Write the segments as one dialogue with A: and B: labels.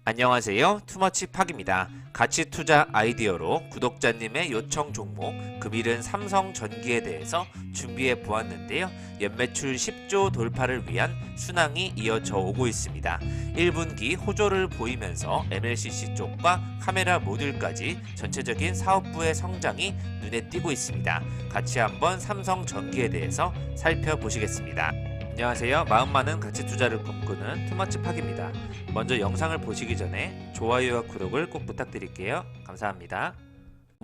A: 안녕하세요. 투머치팍입니다. 가치 투자 아이디어로 구독자님의 요청 종목 금일은 삼성전기에 대해서 준비해 보았는데요. 연매출 10조 돌파를 위한 순항이 이어져 오고 있습니다. 1분기 호조를 보이면서 MLCC 쪽과 카메라 모듈까지 전체적인 사업부의 성장이 눈에 띄고 있습니다. 같이 한번 삼성전기에 대해서 살펴보시겠습니다. 안녕하세요. 마음 많은 가치 투자를 꿈꾸는 투머치팍입니다. 먼저 영상을 보시기 전에 좋아요와 구독을 꼭 부탁드릴게요. 감사합니다.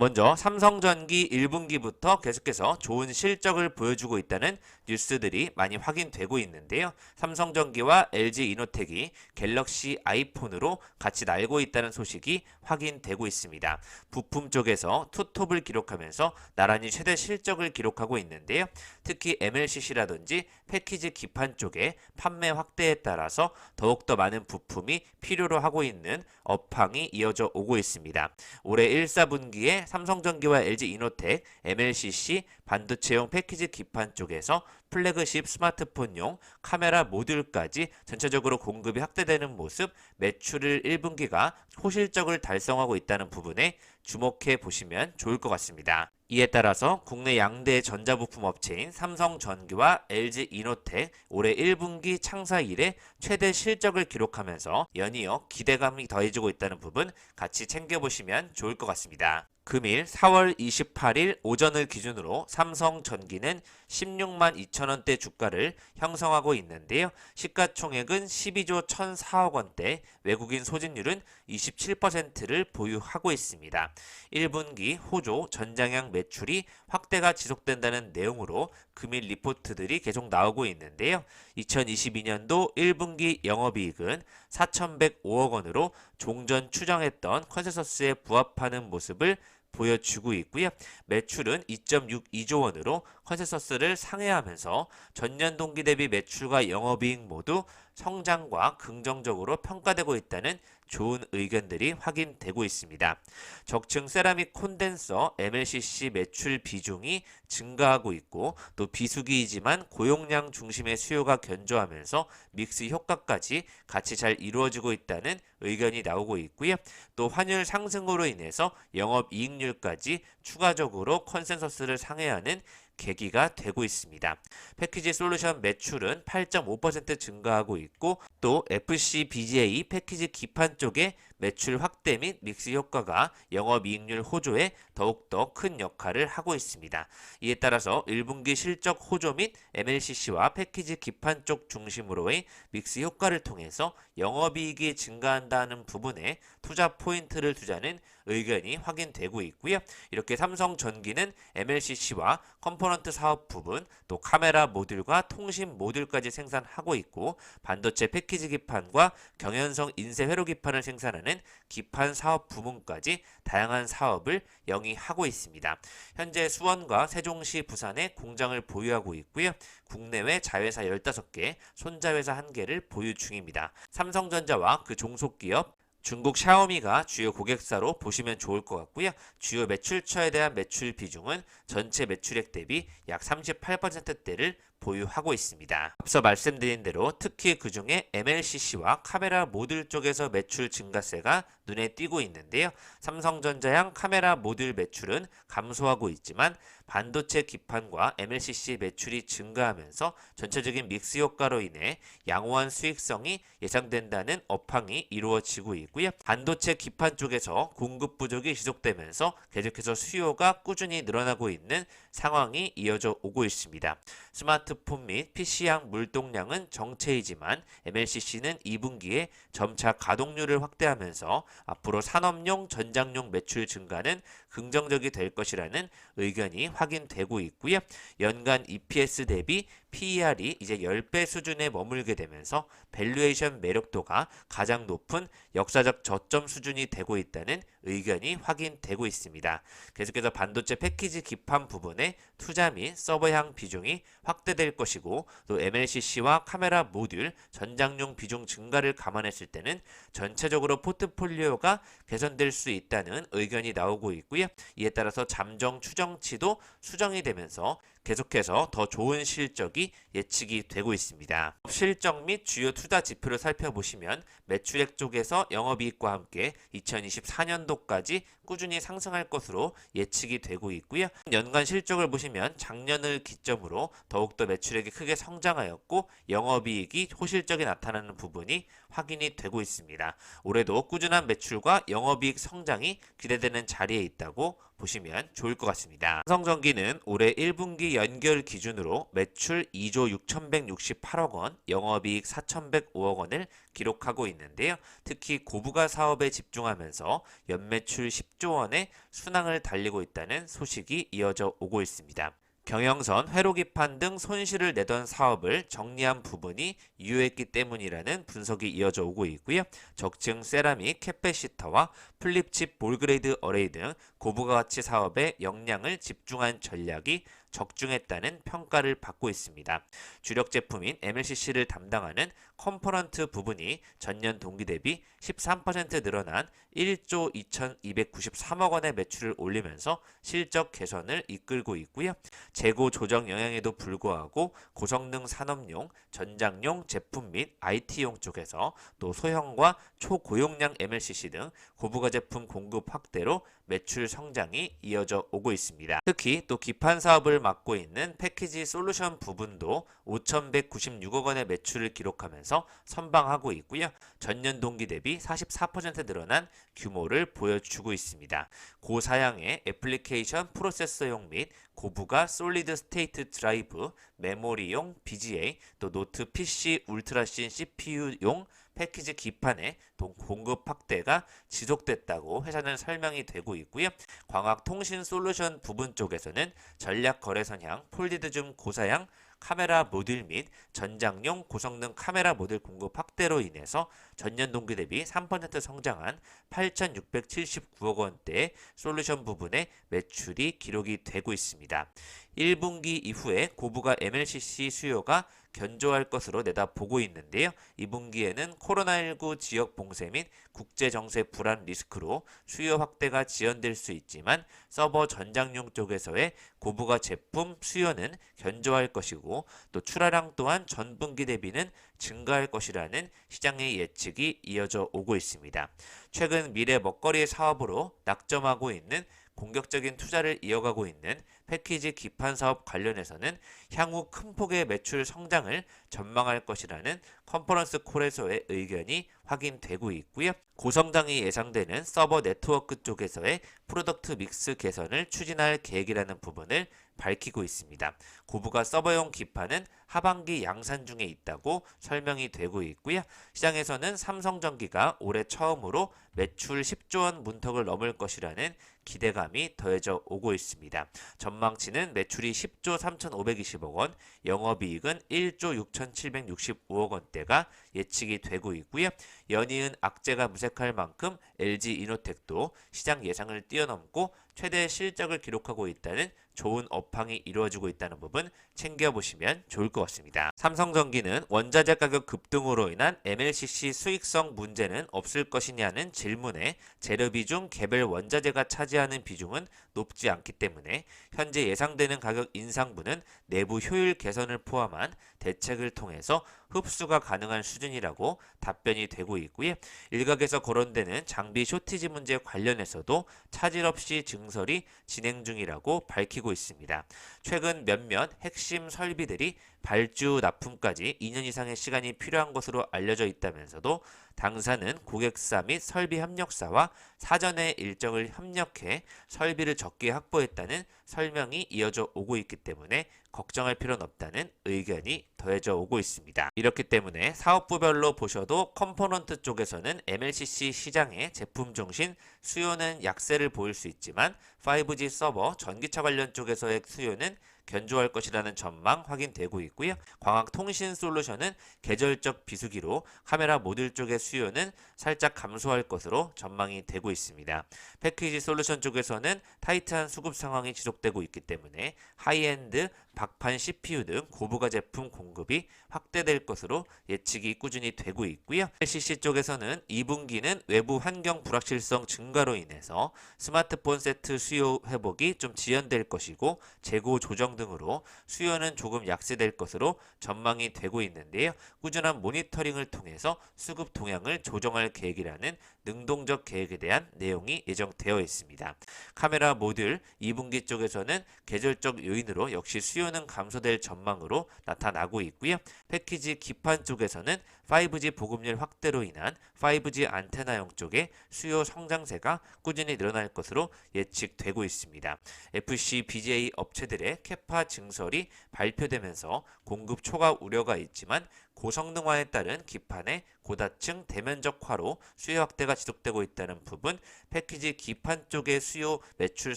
A: 먼저 삼성전기 1분기부터 계속해서 좋은 실적을 보여주고 있다는 뉴스들이 많이 확인되고 있는데요. 삼성전기와 LG이노텍이 갤럭시 아이폰으로 같이 날고 있다는 소식이 확인되고 있습니다. 부품 쪽에서 투톱을 기록하면서 나란히 최대 실적을 기록하고 있는데요. 특히 MLCC라든지 패키지 기판 쪽에 판매 확대에 따라서 더욱더 많은 부품이 필요로 하고 있는 업황이 이어져 오고 있습니다. 올해 1, 4분기에 삼성전기와 LG이노텍, MLCC, 반도체용 패키지 기판 쪽에서 플래그십 스마트폰용 카메라 모듈까지 전체적으로 공급이 확대되는 모습, 매출을 1분기가 호실적을 달성하고 있다는 부분에 주목해 보시면 좋을 것 같습니다. 이에 따라서 국내 양대 전자부품 업체인 삼성전기와 LG이노텍 올해 1분기 창사 이래 최대 실적을 기록하면서 연이어 기대감이 더해지고 있다는 부분 같이 챙겨보시면 좋을 것 같습니다. 금일 4월 28일 오전을 기준으로 삼성전기는 16만 2천원대 주가를 형성하고 있는데요. 시가총액은 12조 1,004억 원대, 외국인 소진율은 27%를 보유하고 있습니다. 1분기 호조 전장량 매출이 확대가 지속된다는 내용으로 금일 리포트들이 계속 나오고 있는데요. 2022년도 1분기 영업이익은 4,105억 원으로 종전 추정했던 컨센서스에 부합하는 모습을 보여주고 있고요. 매출은 2.62조 원으로 컨센서스를 상회하면서 전년 동기 대비 매출과 영업이익 모두 성장과 긍정적으로 평가되고 있다는 좋은 의견들이 확인되고 있습니다. 적층 세라믹 콘덴서 MLCC 매출 비중이 증가하고 있고 또 비수기이지만 고용량 중심의 수요가 견조하면서 믹스 효과까지 같이 잘 이루어지고 있다는 의견이 나오고 있고요. 또 환율 상승으로 인해서 영업이익률까지 추가적으로 컨센서스를 상회하는 계기가 되고 있습니다. 패키지 솔루션 매출은 8.5% 증가하고 있고 또 FC BGA 패키지 기판 쪽의 매출 확대 및 믹스 효과가 영업이익률 호조에 더욱더 큰 역할을 하고 있습니다. 이에 따라서 1분기 실적 호조 및 MLCC와 패키지 기판 쪽 중심으로의 믹스 효과를 통해서 영업이익이 증가한다는 부분에 투자 포인트를 두자는 의견이 확인되고 있고요. 이렇게 삼성전기는 MLCC와 컴포넌트 사업 부분, 또 카메라 모듈과 통신 모듈까지 생산하고 있고 반도체 패키지 기판과 경연성 인쇄 회로 기판을 생산하는 기판 사업 부문까지 다양한 사업을 영위하고 있습니다. 현재 수원과 세종시, 부산에 공장을 보유하고 있고요. 국내외 자회사 15개, 손자회사 1개를 보유 중입니다. 삼성전자와 그 종속기업 중국 샤오미가 주요 고객사로 보시면 좋을 것 같고요. 주요 매출처에 대한 매출 비중은 전체 매출액 대비 약 38%대를 보유하고 있습니다. 앞서 말씀드린 대로 특히 그 중에 MLCC와 카메라 모듈 쪽에서 매출 증가세가 눈에 띄고 있는데요. 삼성전자양 카메라 모듈 매출은 감소하고 있지만 반도체 기판과 MLCC 매출이 증가하면서 전체적인 믹스 효과로 인해 양호한 수익성이 예상된다는 업황이 이루어지고 있고요. 반도체 기판 쪽에서 공급 부족이 지속되면서 계속해서 수요가 꾸준히 늘어나고 있는 상황이 이어져 오고 있습니다. 스마트폰 및 PC양 물동량은 정체이지만 MLCC는 2분기에 점차 가동률을 확대하면서 앞으로 산업용 전장용 매출 증가는 긍정적이 될 것이라는 의견이 확인되고 있고요. 연간 EPS 대비 PER이 이제 10배 수준에 머물게 되면서 밸류에이션 매력도가 가장 높은 역사적 저점 수준이 되고 있다는 의견이 확인되고 있습니다. 계속해서 반도체 패키지 기판 부분에 투자 및 서버향 비중이 확대될 것이고 또 MLCC와 카메라 모듈, 전장용 비중 증가를 감안했을 때는 전체적으로 포트폴리오가 개선될 수 있다는 의견이 나오고 있고요. 이에 따라서 잠정 추정치도 수정이 되면서 계속해서 더 좋은 실적이 예측이 되고 있습니다. 실적 및 주요 투자 지표를 살펴보시면 매출액 쪽에서 영업이익과 함께 2024년도까지 꾸준히 상승할 것으로 예측이 되고 있고요. 연간 실적을 보시면 작년을 기점으로 더욱더 매출액이 크게 성장하였고 영업이익이 호실적이 나타나는 부분이 확인이 되고 있습니다. 올해도 꾸준한 매출과 영업이익 성장이 기대되는 자리에 있다고 보시면 좋을 것 같습니다. 삼성전기는 올해 1분기 연결 기준으로 매출 2조 6,168억 원, 영업이익 4,105억 원을 기록하고 있는데요. 특히 고부가 사업에 집중하면서 연매출 10조 원의 순항을 달리고 있다는 소식이 이어져 오고 있습니다. 경영선, 회로기판 등 손실을 내던 사업을 정리한 부분이 유효했기 때문이라는 분석이 이어져 오고 있고요. 적층 세라믹, 캐패시터와 플립칩 볼그레이드 어레이 등 고부가 가치 사업에 역량을 집중한 전략이 적중했다는 평가를 받고 있습니다. 주력 제품인 MLCC를 담당하는 컴포넌트 부분이 전년 동기 대비 13% 늘어난 1조 2,293억 원의 매출을 올리면서 실적 개선을 이끌고 있고요. 재고 조정 영향에도 불구하고 고성능 산업용, 전장용 제품 및 IT용 쪽에서 또 소형과 초고용량 MLCC 등 고부가 제품 공급 확대로 매출 성장이 이어져 오고 있습니다. 특히 또 기판 사업을 맡고 있는 패키지 솔루션 부분도 5,196억 원의 매출을 기록하면서 선방하고 있고요. 전년 동기 대비 44% 늘어난 규모를 보여주고 있습니다. 고사양의 애플리케이션 프로세서용 및 고부가 솔리드 스테이트 드라이브, 메모리용 BGA, 또 노트 PC 울트라신 CPU용 패키지 기판의 공급 확대가 지속됐다고 회사는 설명이 되고 있고요. 광학통신 솔루션 부분 쪽에서는 전략 거래선향, 폴디드 줌 고사양 카메라 모듈 및 전장용 고성능 카메라 모듈 공급 확대로 인해서 전년 동기 대비 3% 성장한 8,679억 원대의 솔루션 부분의 매출이 기록이 되고 있습니다. 1분기 이후에 고부가 MLCC 수요가 견조할 것으로 내다보고 있는데요. 2분기에는 코로나19 지역 봉쇄 및 국제정세 불안 리스크로 수요 확대가 지연될 수 있지만 서버 전장용 쪽에서의 고부가 제품 수요는 견조할 것이고 또 출하량 또한 전분기 대비는 증가할 것이라는 시장의 예측이 이어져 오고 있습니다. 최근 미래 먹거리 사업으로 낙점하고 있는 공격적인 투자를 이어가고 있는 패키지 기판 사업 관련해서는 향후 큰 폭의 매출 성장을 전망할 것이라는 컨퍼런스 콜에서의 의견이 확인되고 있고요. 고성장이 예상되는 서버 네트워크 쪽에서의 프로덕트 믹스 개선을 추진할 계획이라는 부분을 밝히고 있습니다. 고부가 서버용 기판은 하반기 양산 중에 있다고 설명이 되고 있고요. 시장에서는 삼성전기가 올해 처음으로 매출 10조 원 문턱을 넘을 것이라는 기대감이 더해져 오고 있습니다. 전망치는 매출이 10조 3,520억 원, 영업이익은 1조 6,765억 원대가 예측이 되고 있고요. 연이은 악재가 무색할 만큼 LG이노텍도 시장 예상을 뛰어넘고 최대 실적을 기록하고 있다는 좋은 업황이 이루어지고 있다는 부분 챙겨보시면 좋을 것 같습니다. 삼성전기는 원자재 가격 급등으로 인한 MLCC 수익성 문제는 없을 것이냐는 질문에 재료비 중 개별 원자재가 차지하는 비중은 높지 않기 때문에 현재 예상되는 가격 인상분은 내부 효율 개선을 포함한 대책을 통해서 흡수가 가능한 수준이라고 답변이 되고 있고요. 일각에서 거론되는 장비 쇼티지 문제 관련해서도 차질 없이 증설이 진행 중이라고 밝히고 있습니다. 최근 몇몇 핵심 설비들이 발주 납품까지 2년 이상의 시간이 필요한 것으로 알려져 있다면서도 당사는 고객사 및 설비 협력사와 사전에 일정을 협력해 설비를 적게 확보했다는 설명이 이어져 오고 있기 때문에 걱정할 필요는 없다는 의견이 더해져 오고 있습니다. 이렇기 때문에 사업부별로 보셔도 컴포넌트 쪽에서는 MLCC 시장의 제품 중심 수요는 약세를 보일 수 있지만 5G 서버 전기차 관련 쪽에서의 수요는 견조할 것이라는 전망 확인되고 있고요. 광학통신 솔루션은 계절적 비수기로 카메라 모듈 쪽의 수요는 살짝 감소할 것으로 전망이 되고 있습니다. 패키지 솔루션 쪽에서는 타이트한 수급 상황이 지속되고 있기 때문에 하이엔드 박판 CPU 등 고부가 제품 공급이 확대될 것으로 예측이 꾸준히 되고 있고요. LCC 쪽에서는 2분기는 외부 환경 불확실성 증가로 인해서 스마트폰 세트 수요 회복이 좀 지연될 것이고 재고 조정 등으로 수요는 조금 약세될 것으로 전망이 되고 있는데요. 꾸준한 모니터링을 통해서 수급 동향을 조정할 계획이라는 능동적 계획에 대한 내용이 예정되어 있습니다. 카메라 모듈 2분기 쪽에서는 계절적 요인으로 역시 수요는 감소될 전망으로 나타나고 있고요. 패키지 기판 쪽에서는 5G 보급률 확대로 인한 5G 안테나용 쪽의 수요 성장세가 꾸준히 늘어날 것으로 예측되고 있습니다. FC, BGA 업체들의 캐파 증설이 발표되면서 공급 초과 우려가 있지만 고성능화에 따른 기판의 고다층 대면적화로 수요 확대가 지속되고 있다는 부분, 패키지 기판 쪽의 수요 매출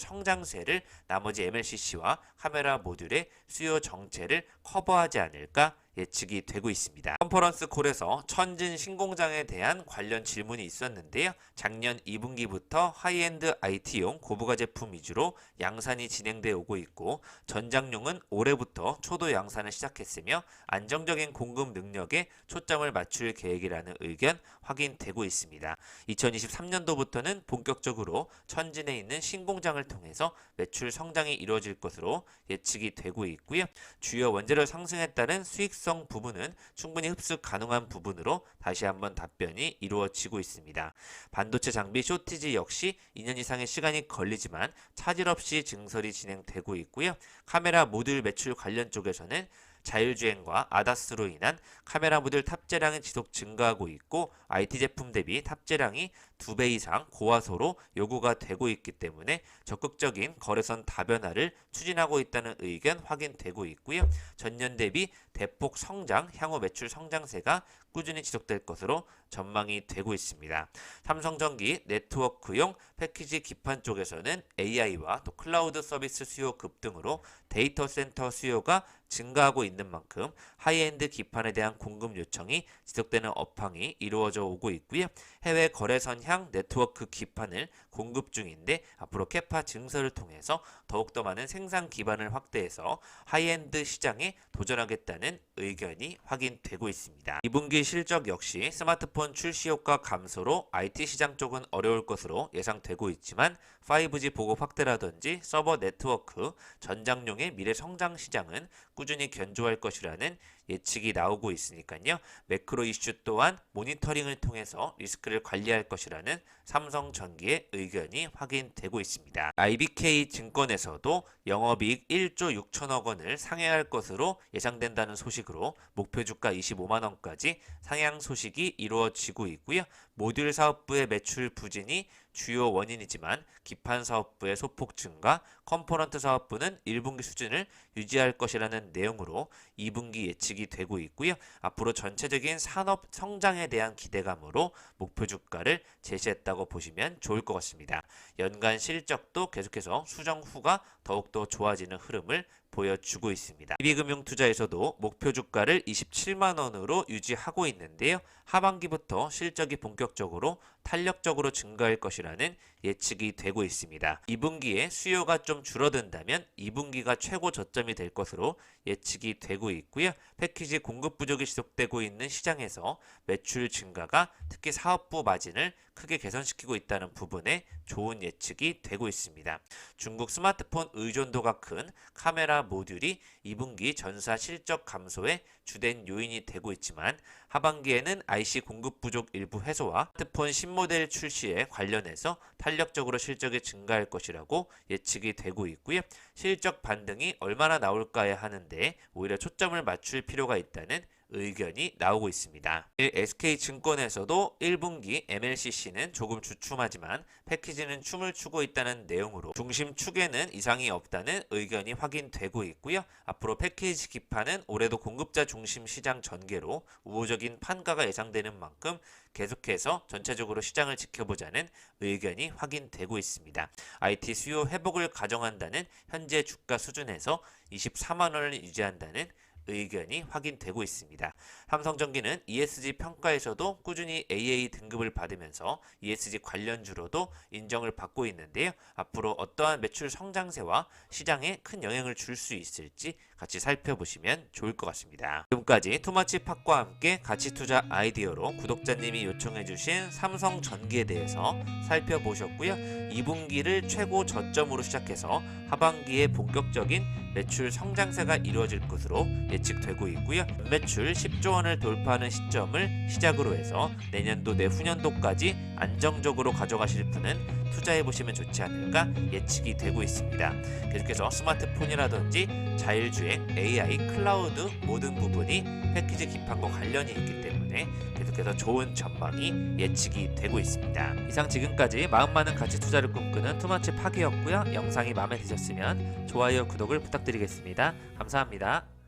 A: 성장세를 나머지 MLCC와 카메라 모듈의 수요 정체를 커버하지 않을까 예측이 되고 있습니다. 컨퍼런스 콜에서 천진 신공장에 대한 관련 질문이 있었는데요. 작년 2분기부터 하이엔드 IT용 고부가 제품 위주로 양산이 진행되어 오고 있고 전장용은 올해부터 초도 양산을 시작했으며 안정적인 공급 능력에 초점을 맞출 계획이라는 의견 확인되고 있습니다. 2023년도부터는 본격적으로 천진에 있는 신공장을 통해서 매출 성장이 이루어질 것으로 예측이 되고 있고요. 주요 원재료 상승에 따른 수익성 부분은 충분히 흡수 가능한 부분으로 다시 한번 답변이 이루어지고 있습니다. 반도체 장비 쇼티지 역시 2년 이상의 시간이 걸리지만 차질 없이 증설이 진행되고 있고요. 카메라 모듈 매출 관련 쪽에서는 자율주행과 아다스로 인한 카메라 모듈 탑재량이 지속 증가하고 있고 IT 제품 대비 탑재량이 2배 이상 고화소로 요구가 되고 있기 때문에 적극적인 거래선 다변화를 추진하고 있다는 의견 확인되고 있고요. 전년 대비 대폭 성장, 향후 매출 성장세가 꾸준히 지속될 것으로 전망이 되고 있습니다. 삼성전기 네트워크용 패키지 기판 쪽에서는 AI와 또 클라우드 서비스 수요 급등으로 데이터 센터 수요가 증가하고 있는 만큼 하이엔드 기판에 대한 공급 요청이 지속되는 업황이 이루어져 오고 있고요. 해외 거래선향 네트워크 기판을 공급 중인데 앞으로 캐파 증설을 통해서 더욱더 많은 생산 기반을 확대해서 하이엔드 시장에 도전하겠다는 의견이 확인되고 있습니다. 2분기 실적 역시 스마트폰 출시 효과 감소로 IT 시장 쪽은 어려울 것으로 예상되고 있지만 5G 보급 확대라든지 서버 네트워크, 전장용의 미래 성장 시장은 꾸준히 견조할 것이라는 예측이 나오고 있으니까요. 매크로 이슈 또한 모니터링을 통해서 리스크를 관리할 것이라는 삼성전기의 의견이 확인되고 있습니다. IBK 증권에서도 영업이익 1조 6천억 원을 상회할 것으로 예상된다는 소식으로 목표 주가 25만 원까지 상향 소식이 이루어지고 있고요. 모듈 사업부의 매출 부진이 주요 원인이지만 기판 사업부의 소폭 증가, 컴포넌트 사업부는 1분기 수준을 유지할 것이라는 내용으로 2분기 예측이 되고 있고요. 앞으로 전체적인 산업 성장에 대한 기대감으로 목표 주가를 제시했다고 보시면 좋을 것 같습니다. 연간 실적도 계속해서 수정 후가 더욱더 좋아지는 흐름을 보여주고 있습니다. DB금융투자에서도 목표 주가를 27만 원으로 유지하고 있는데요. 하반기부터 실적이 본격적으로 탄력적으로 증가할 것이라는 예측이 되고 있습니다. 2분기에 수요가 좀 줄어든다면 2분기가 최고 저점이 될 것으로 예측이 되고 있고요. 패키지 공급 부족이 지속되고 있는 시장에서 매출 증가가 특히 사업부 마진을 크게 개선시키고 있다는 부분에 좋은 예측이 되고 있습니다. 중국 스마트폰 의존도가 큰 카메라 모듈이 2분기 전사 실적 감소의 주된 요인이 되고 있지만 하반기에는 IC 공급 부족 일부 해소와 스마트폰 신모델 출시에 관련해서 탄력적으로 실적이 증가할 것이라고 예측이 되고 있고요. 실적 반등이 얼마나 나올까야 하는데 오히려 초점을 맞출 필요가 있다는 의견이 나오고 있습니다. SK증권에서도 1분기 MLCC는 조금 주춤하지만 패키지는 춤을 추고 있다는 내용으로 중심축에는 이상이 없다는 의견이 확인되고 있고요. 앞으로 패키지 기판은 올해도 공급자 중심 시장 전개로 우호적인 판가가 예상되는 만큼 계속해서 전체적으로 시장을 지켜보자는 의견이 확인되고 있습니다. IT 수요 회복을 가정한다는 현재 주가 수준에서 24만 원을 유지한다는 의견이 확인되고 있습니다. 삼성전기는 ESG 평가에서도 꾸준히 AA 등급을 받으면서 ESG 관련주로도 인정을 받고 있는데요. 앞으로 어떠한 매출 성장세와 시장에 큰 영향을 줄 수 있을지 같이 살펴보시면 좋을 것 같습니다. 지금까지 투머치팍과 함께 가치투자 아이디어로 구독자님이 요청해주신 삼성전기에 대해서 살펴보셨고요. 2분기를 최고 저점으로 시작해서 하반기에 본격적인 매출 성장세가 이루어질 것으로 예측되고 있고요. 매출 10조 원을 돌파하는 시점을 시작으로 해서 내년도 내후년도까지 안정적으로 가져가실 분은 투자해보시면 좋지 않을까 예측이 되고 있습니다. 계속해서 스마트폰이라든지 자율주행, AI, 클라우드 모든 부분이 패키지 기판과 관련이 있기 때문에 계속해서 좋은 전망이 예측이 되고 있습니다. 이상 지금까지 마음 많은 가치 투자를 꿈꾸는 투머치 파기였고요. 영상이 마음에 드셨으면 좋아요, 구독을 부탁드리겠습니다. 감사합니다.